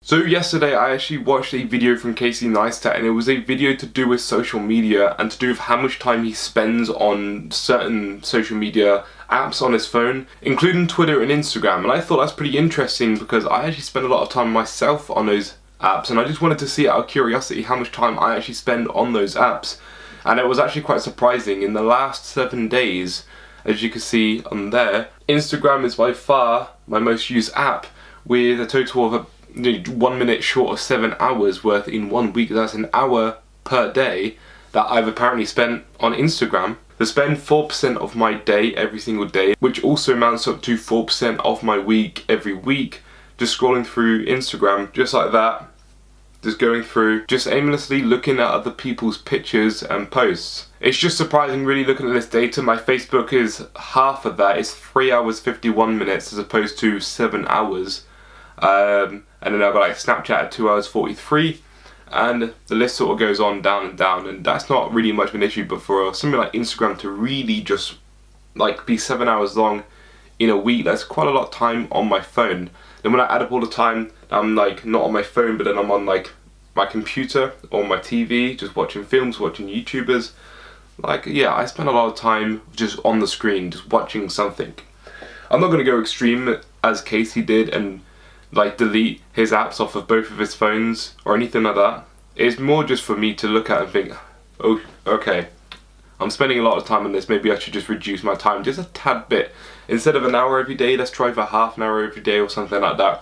So yesterday I actually watched a video from Casey Neistat, and it was a video to do with social media and to do with how much time he spends on certain social media apps on his phone, including Twitter and Instagram. And I thought that's pretty interesting because I actually spend a lot of time myself on those apps, and I just wanted to see out of curiosity how much time I actually spend on those apps. And it was actually quite surprising. In the last 7 days, as you can see on there, Instagram is by far my most used app, with a total of 1 minute short of 7 hours worth in 1 week. That's an hour per day that I've apparently spent on Instagram. To spend 4% of my day every single day, which also amounts up to 4% of my week every week, just scrolling through Instagram, just like that, just going through, just aimlessly looking at other people's pictures and posts. It's just surprising really looking at this data. My Facebook is half of that. It's 3 hours 51 minutes as opposed to 7 hours. And then I've got like Snapchat at 2 hours 43, and the list sort of goes on down and down, and that's not really much of an issue. But for something like Instagram to really just like be 7 hours long in a week, that's quite a lot of time on my phone. Then when I add up all the time, I'm like not on my phone, but then I'm on like my computer or my TV, just watching films, watching YouTubers. Like, yeah, I spend a lot of time just on the screen, just watching something. I'm not going to go extreme as Casey did and like delete his apps off of both of his phones or anything like that. It's more just for me to look at and think, oh, okay, I'm spending a lot of time on this, maybe I should just reduce my time just a tad bit. Instead of an hour every day, let's try for half an hour every day or something like that.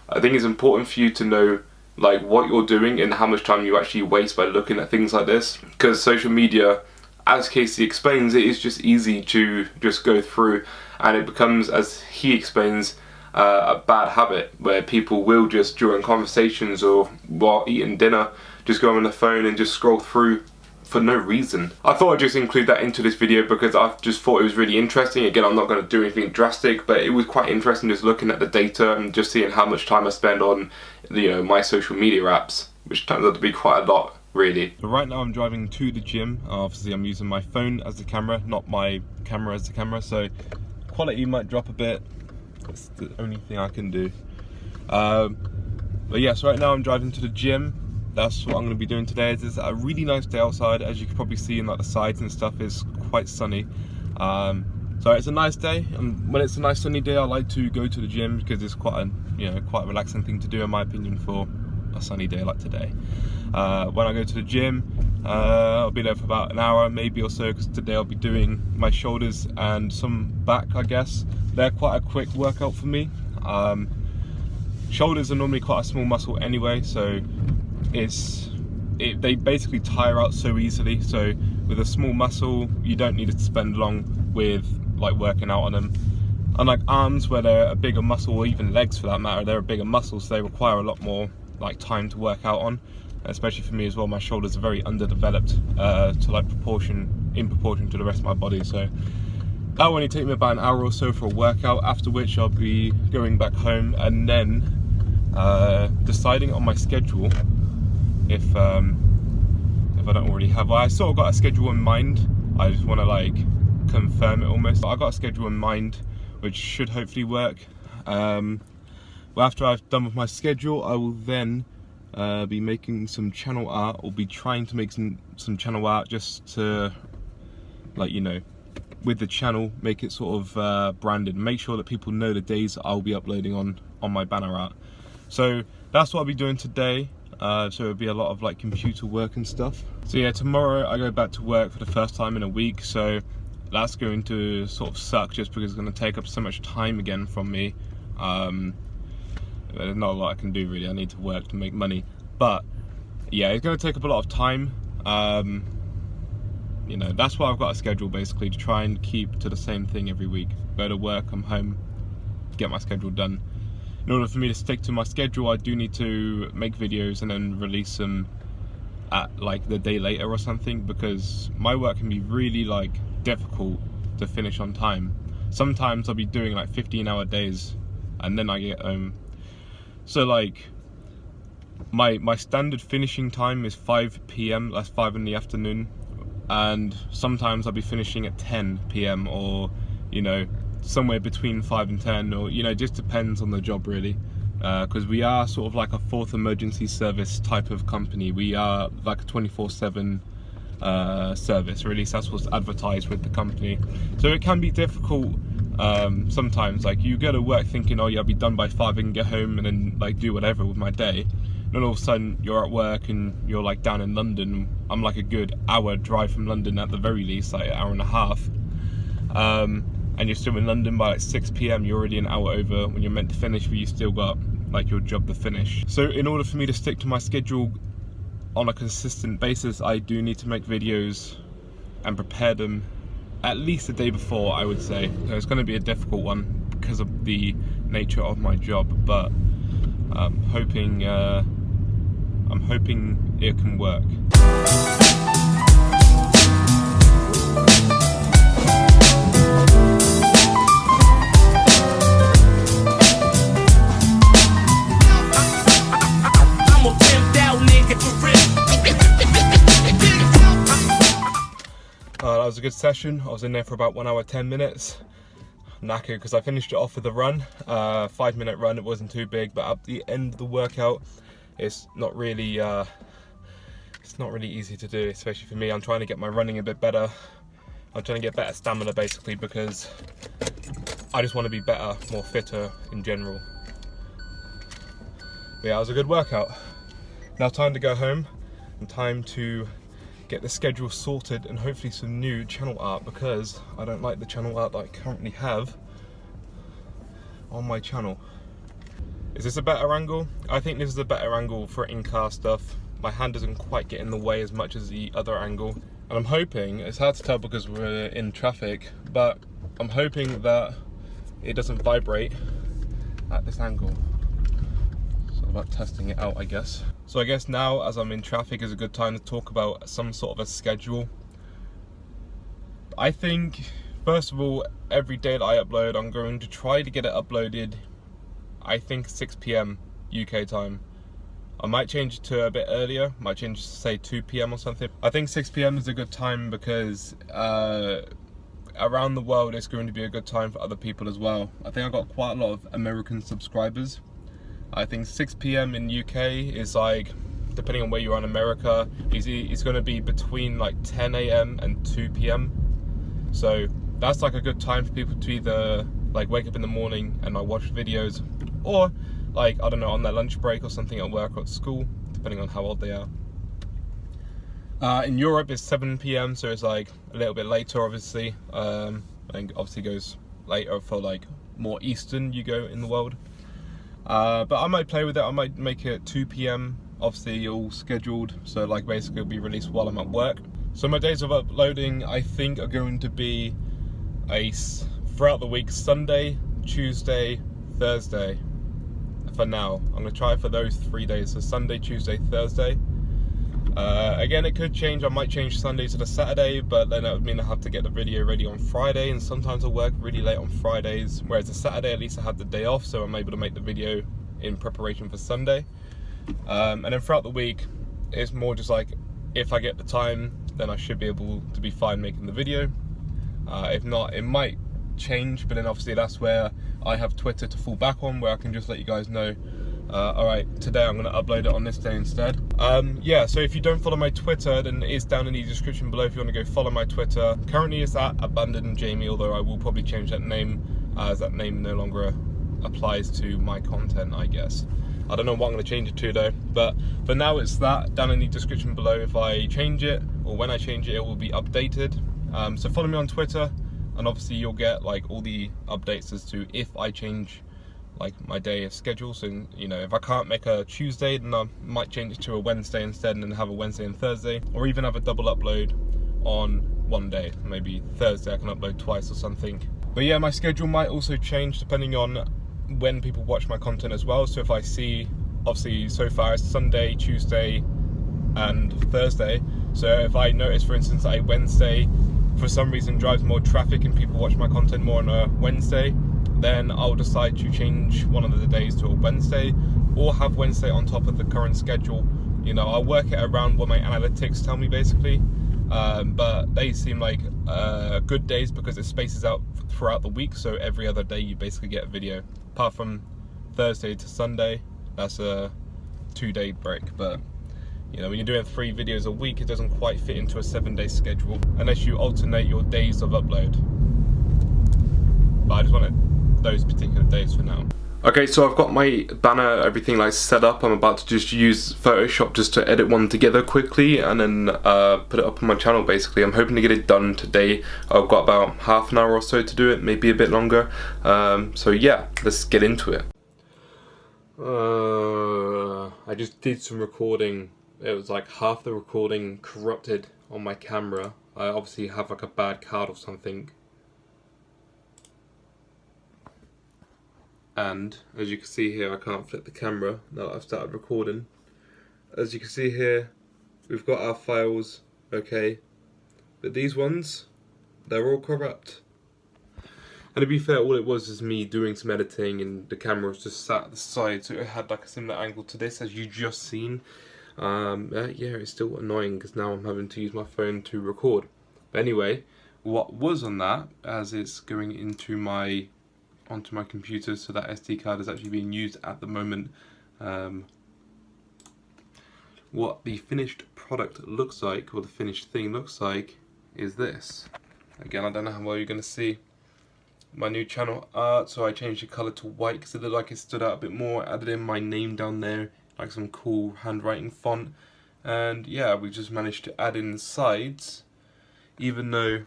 I think it's important for you to know like what you're doing and how much time you actually waste by looking at things like this, because social media, as Casey explains, it is just easy to just go through, and it becomes, as he explains, a bad habit where people will just during conversations or while eating dinner just go on the phone and just scroll through for no reason. I thought I'd just include that into this video because I just thought it was really interesting. Again, I'm not going to do anything drastic, but it was quite interesting just looking at the data and just seeing how much time I spend on, you know, my social media apps, which turns out to be quite a lot really. So right now I'm driving to the gym. Obviously I'm using my phone as the camera, not my camera as the camera, so quality might drop a bit. That's the only thing I can do. But yes, right now I'm driving to the gym. That's what I'm going to be doing today. It's a really nice day outside, as you can probably see in like the sides and stuff. Is quite sunny. So it's a nice day, and when it's a nice sunny day, I like to go to the gym because it's quite a quite a relaxing thing to do in my opinion for a sunny day like today. When I go to the gym, I'll be there for about an hour maybe or so, because today I'll be doing my shoulders and some back, I guess. They're quite a quick workout for me. Shoulders are normally quite a small muscle anyway, so they basically tire out so easily. So with a small muscle, you don't need to spend long with like working out on them. Unlike arms, where they're a bigger muscle, or even legs for that matter, they're a bigger muscle, so they require a lot more like time to work out on. Especially for me as well, my shoulders are very underdeveloped to like in proportion to the rest of my body. So that will only take me about an hour or so for a workout, after which I'll be going back home and then deciding on my schedule if I don't already have. I sort of got a schedule in mind. I just want to like confirm it almost. I got a schedule in mind which should hopefully work. But after I've done with my schedule, I will then be making some channel art, or be trying to make some channel art, just to, like, you know, with the channel, make it sort of branded, make sure that people know the days I'll be uploading on my banner art. So that's what I'll be doing today. So it'll be a lot of like computer work and stuff. So yeah, tomorrow I go back to work for the first time in a week, so that's going to sort of suck just because it's going to take up so much time again from me. There's not a lot I can do really. I need to work to make money, but yeah, it's going to take up a lot of time. You know, that's why I've got a schedule, basically, to try and keep to the same thing every week. Go to work, come home, get my schedule done. In order for me to stick to my schedule, I do need to make videos and then release them at like the day later or something, because my work can be really like difficult to finish on time. Sometimes I'll be doing like 15-hour days and then I get home. So like my standard finishing time is 5 p.m, that's 5 in the afternoon, and sometimes I'll be finishing at 10 p.m, or, you know, somewhere between 5 and 10, or, you know, it just depends on the job really. because we are sort of like a fourth emergency service type of company. We are like a 24/7 service, or at least that's what's advertised with the company. So it can be difficult sometimes. Like, you go to work thinking, oh yeah, I'll be done by 5 and get home and then like do whatever with my day. And then all of a sudden you're at work and you're like down in London. I'm like a good hour drive from London at the very least, like an hour and a half. And you're still in London by like 6 p.m. You're already an hour over when you're meant to finish, but you still got like your job to finish. So in order for me to stick to my schedule on a consistent basis, I do need to make videos and prepare them at least a day before, I would say. So it's going to be a difficult one because of the nature of my job, but I'm hoping it can work. That was a good session. I was in there for about 1 hour 10 minutes. Knackered because I finished it off with a run, 5-minute run. It wasn't too big, but at the end of the workout, it's not really easy to do, especially for me. I'm trying to get my running a bit better. I'm trying to get better stamina basically, because I just want to be better, more fitter in general. But yeah, it was a good workout. Now time to go home and time to get the schedule sorted and hopefully some new channel art, because I don't like the channel art that I currently have on my channel. Is this a better angle? I think this is a better angle for in-car stuff. My hand doesn't quite get in the way as much as the other angle. And I'm hoping, it's hard to tell because we're in traffic, but I'm hoping that it doesn't vibrate at this angle. About testing it out, I guess. So I guess now, as I'm in traffic, is a good time to talk about some sort of a schedule. I think, first of all, every day that I upload, I'm going to try to get it uploaded, I think 6 p.m. UK time. I might change it to a bit earlier, might change it to say 2 p.m. or something. I think 6 p.m. is a good time because around the world it's going to be a good time for other people as well. I think I've got quite a lot of American subscribers. I think 6 p.m. in UK is like, depending on where you are in America, it's going to be between like 10 a.m. and 2 p.m. So that's like a good time for people to either like wake up in the morning and like watch videos, or like, I don't know, on their lunch break or something at work or at school, depending on how old they are. In Europe it's 7 p.m. so it's like a little bit later, obviously. I think obviously goes later for like more eastern you go in the world. But I might play with it. I might make it 2 p.m. obviously all scheduled, so like basically it'll be released while I'm at work. So my days of uploading, I think, are going to be throughout the week: Sunday, Tuesday, Thursday. For now, I'm going to try for those 3 days, so Sunday, Tuesday, Thursday. Again, it could change. I might change Sunday to the Saturday, but then that would mean I have to get the video ready on Friday, and sometimes I work really late on Fridays, whereas the Saturday at least I have the day off, so I'm able to make the video in preparation for Sunday. And then throughout the week, it's more just like, if I get the time, then I should be able to be fine making the video. If not, it might change, but then obviously that's where I have Twitter to fall back on, where I can just let you guys know, alright, today I'm going to upload it on this day instead. Yeah, so if you don't follow my Twitter, then it is down in the description below if you want to go follow my Twitter. Currently it's at Abandoned Jamie, although I will probably change that name, as that name no longer applies to my content, I guess. I don't know what I'm going to change it to though, but for now it's that, down in the description below. If I change it, or when I change it, it will be updated. So follow me on Twitter, and obviously you'll get like all the updates as to if I change like my day of schedule. So, you know, if I can't make a Tuesday, then I might change it to a Wednesday instead, and then have a Wednesday and Thursday, or even have a double upload on one day. Maybe Thursday I can upload twice or something. But yeah, my schedule might also change depending on when people watch my content as well. So if I see, obviously so far it's Sunday, Tuesday and Thursday, so if I notice, for instance, that a Wednesday for some reason drives more traffic and people watch my content more on a Wednesday, then I'll decide to change one of the days to a Wednesday, or have Wednesday on top of the current schedule. You know, I'll work it around what my analytics tell me basically, but they seem like good days because it spaces out throughout the week, so every other day you basically get a video, apart from Thursday to Sunday. That's a 2-day break, but you know, when you're doing 3 videos a week, it doesn't quite fit into a 7-day schedule unless you alternate your days of upload. But I just wanted those particular days for now. Okay, so I've got my banner, everything like set up. I'm about to just use Photoshop just to edit one together quickly and then put it up on my channel basically. I'm hoping to get it done today. I've got about half an hour or so to do it, maybe a bit longer. So yeah, let's get into it. I just did some recording. It was like half the recording corrupted on my camera. I obviously have like a bad card or something. And as you can see here, I can't flip the camera now that I've started recording. As you can see here, we've got our files, okay, but these ones, they're all corrupt. And to be fair, all it was is me doing some editing and the camera was just sat at the side, so it had like a similar angle to this as you just seen. Yeah, it's still annoying because now I'm having to use my phone to record. But anyway, what was on that, as it's going onto my computer, so that SD card is actually being used at the moment. What the finished product looks like, or the finished thing looks like, is this. Again, I don't know how well you're going to see my new channel art, so I changed the colour to white because it looked like it stood out a bit more. Added in my name down there, like some cool handwriting font, and yeah, we just managed to add in the sides, even though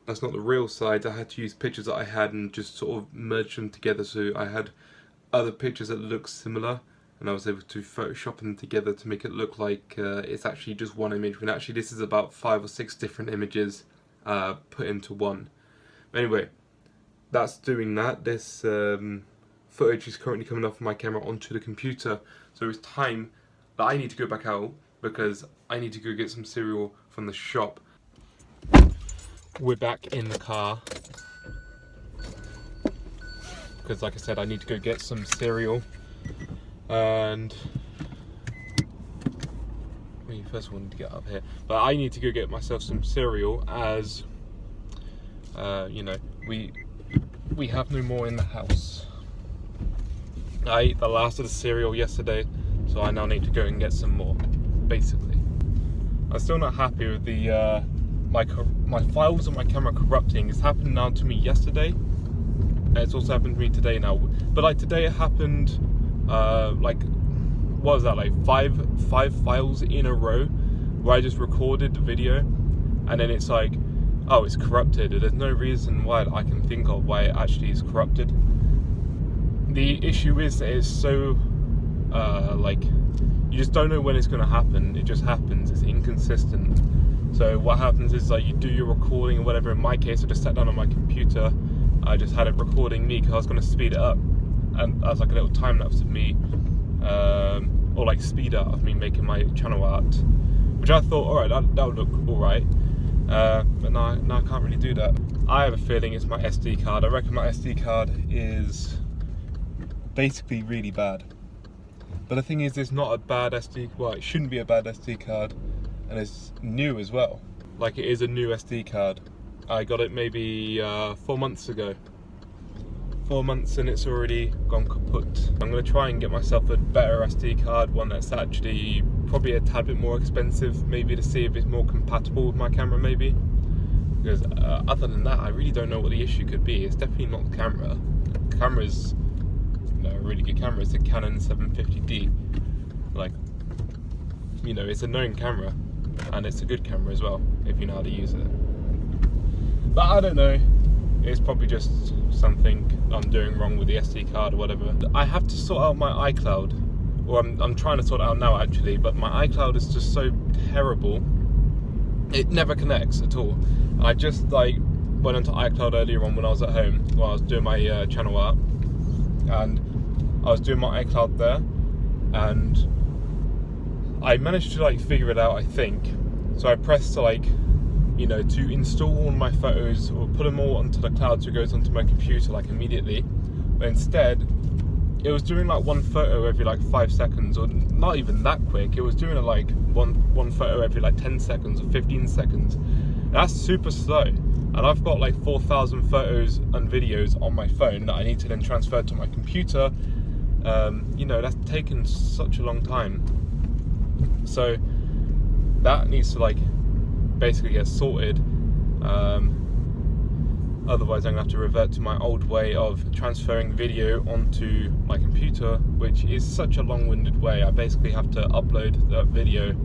that's not the real sides. I had to use pictures that I had and just sort of merge them together, so I had other pictures that look similar and I was able to Photoshop them together to make it look like it's actually just one image, when actually this is about 5 or 6 different images put into one. But anyway, that's doing that. This footage is currently coming off my camera onto the computer, so it's time that I need to go back out because I need to go get some cereal from the shop. We're back in the car because, like I said, I need to go get some cereal. And first of all, I need to get up here, but I need to go get myself some cereal, as you know, we have no more in the house. I ate the last of the cereal yesterday, so I now need to go and get some more, basically. I'm still not happy with the my files on my camera corrupting. It's happened now to me yesterday, and it's also happened to me today now. But like today it happened, like, what was that, like five files in a row where I just recorded the video and then it's like, oh, it's corrupted. There's no reason why I can think of why it actually is corrupted. The issue is that it's so like, you just don't know when it's going to happen. It just happens. It's inconsistent. So what happens is, like, you do your recording or whatever. In my case, I just sat down on my computer. I just had it recording me because I was going to speed it up, and as like a little time lapse of me, or like speed up of me making my channel art, which I thought, alright, that would look alright. But now I can't really do that. I have a feeling it's my SD card. I reckon my SD card is basically really bad. But the thing is, it's not a bad SD, well, it shouldn't be a bad SD card, and it's new as well. Like, it is a new SD card. I got it maybe 4 months ago. 4 months and it's already gone kaput. I'm going to try and get myself a better SD card, one that's actually probably a tad bit more expensive, maybe, to see if it's more compatible with my camera, maybe. Because other than that, I really don't know what the issue could be. It's definitely not the camera. The camera's, you know, a really good camera. It's a Canon 750D. Like, you know, it's a known camera, and it's a good camera as well, if you know how to use it. But I don't know. It's probably just something I'm doing wrong with the SD card or whatever. I have to sort out my iCloud, or I'm trying to sort it out now actually, but my iCloud is just so terrible. It never connects at all. I just like went into iCloud earlier on when I was at home, while I was doing my channel art, and I was doing my iCloud there, and I managed to like figure it out, I think. So I pressed like, you know, to install all my photos or put them all onto the cloud so it goes onto my computer like immediately. But instead, it was doing like one photo every like 5 seconds, or not even that quick. It was doing it like one photo every like 10 seconds or 15 seconds. That's super slow. And I've got like 4,000 photos and videos on my phone that I need to then transfer to my computer. You know, that's taken such a long time. So that needs to like basically get sorted. Otherwise I'm going to have to revert to my old way of transferring video onto my computer, which is such a long-winded way. I basically have to upload that video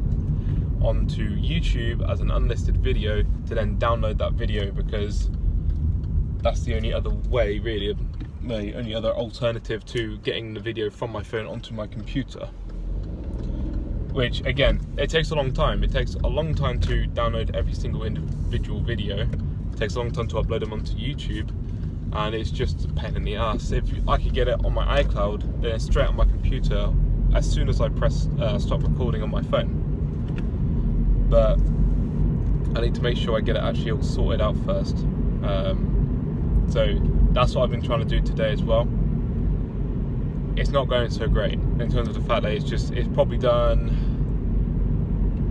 onto YouTube as an unlisted video to then download that video, because that's the only other way, really, the only other alternative to getting the video from my phone onto my computer. Which, again, it takes a long time. It takes a long time to download every single individual video. It takes a long time to upload them onto YouTube, and it's just a pain in the ass. If I could get it on my iCloud, then it's straight on my computer as soon as I press stop recording on my phone. But I need to make sure I get it actually all sorted out first. So that's what I've been trying to do today as well. It's not going so great in terms of the fact that it's probably done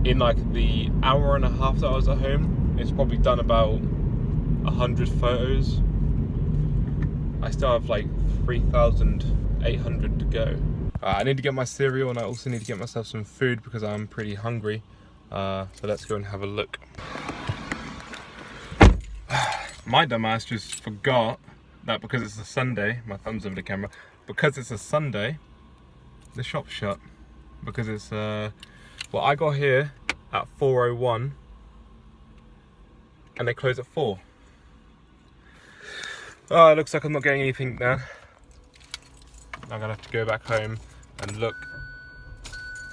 in like the hour and a half that I was at home. It's probably done about 100 photos. I still have like 3,800 to go. I need to get my cereal, and I also need to get myself some food because I'm pretty hungry. So let's go and have a look. My dumbass just forgot that because it's a Sunday, my thumb's over the camera, because it's a Sunday, the shop's shut. Because it's, well, I got here at 4:01 and they close at 4. Oh, it looks like I'm not getting anything now. I'm gonna have to go back home and look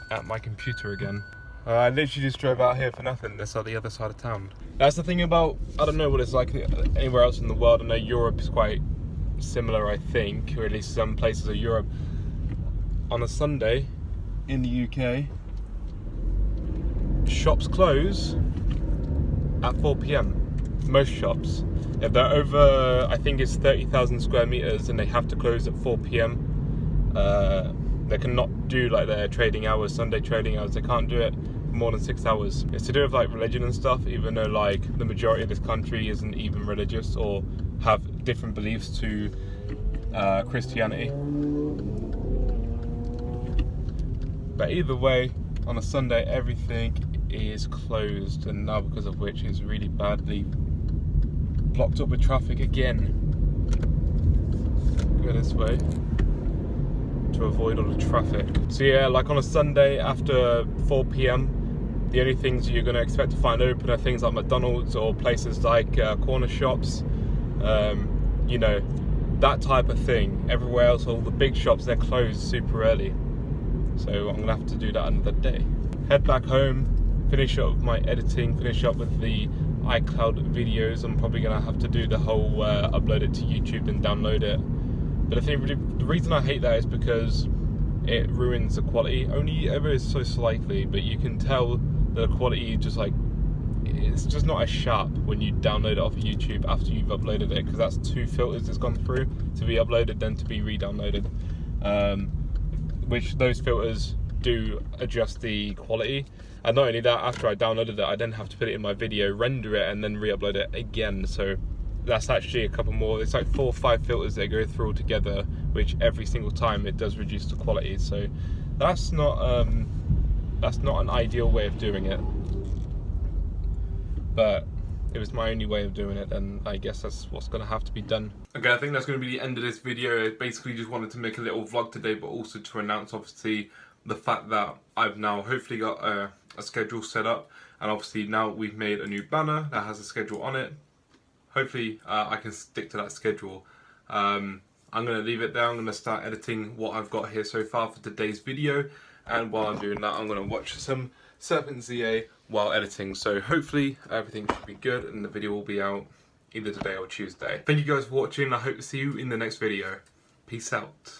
at my computer again. I literally just drove out here for nothing. This on the other side of town. That's the thing about, I don't know what it's like anywhere else in the world. I know Europe is quite similar, I think, or at least some places of Europe. On a Sunday in the UK, shops close at 4 p.m. Most shops. If they're over, I think it's 30,000 square meters, and they have to close at 4 p.m. They cannot do like their trading hours, Sunday trading hours. They can't do it for more than 6 hours. It's to do with like religion and stuff, even though like the majority of this country isn't even religious or have different beliefs to Christianity. But either way, on a Sunday everything is closed, and now because of which is really badly blocked up with traffic again. Go this way to avoid all the traffic. So yeah, like on a Sunday after 4 p.m, the only things you're going to expect to find open are things like McDonald's or places like corner shops, you know, that type of thing. Everywhere else, all the big shops, they're closed super early. So I'm going to have to do that another day. Head back home, finish up my editing, finish up with the iCloud videos. I'm probably going to have to do the whole upload it to YouTube and download it. But I think the reason I hate that is because it ruins the quality, only ever so slightly, but you can tell the quality just like, it's just not as sharp when you download it off of YouTube after you've uploaded it, because that's 2 filters it's gone through to be uploaded then to be re-downloaded, which those filters do adjust the quality. And not only that, after I downloaded it, I then have to put it in my video, render it, and then re-upload it again. So that's actually a couple more, it's like 4 or 5 filters that go through all together, which every single time it does reduce the quality. So that's not an ideal way of doing it, but it was my only way of doing it, and I guess that's what's going to have to be done. Okay, I think that's going to be the end of this video. I basically just wanted to make a little vlog today, but also to announce obviously the fact that I've now hopefully got a schedule set up, and obviously now we've made a new banner that has a schedule on it. Hopefully I can stick to that schedule. I'm going to leave it there. I'm going to start editing what I've got here so far for today's video, and while I'm doing that, I'm going to watch some Serpent ZA while editing. So hopefully everything should be good and the video will be out either today or Tuesday. Thank you guys for watching. I hope to see you in the next video. Peace out.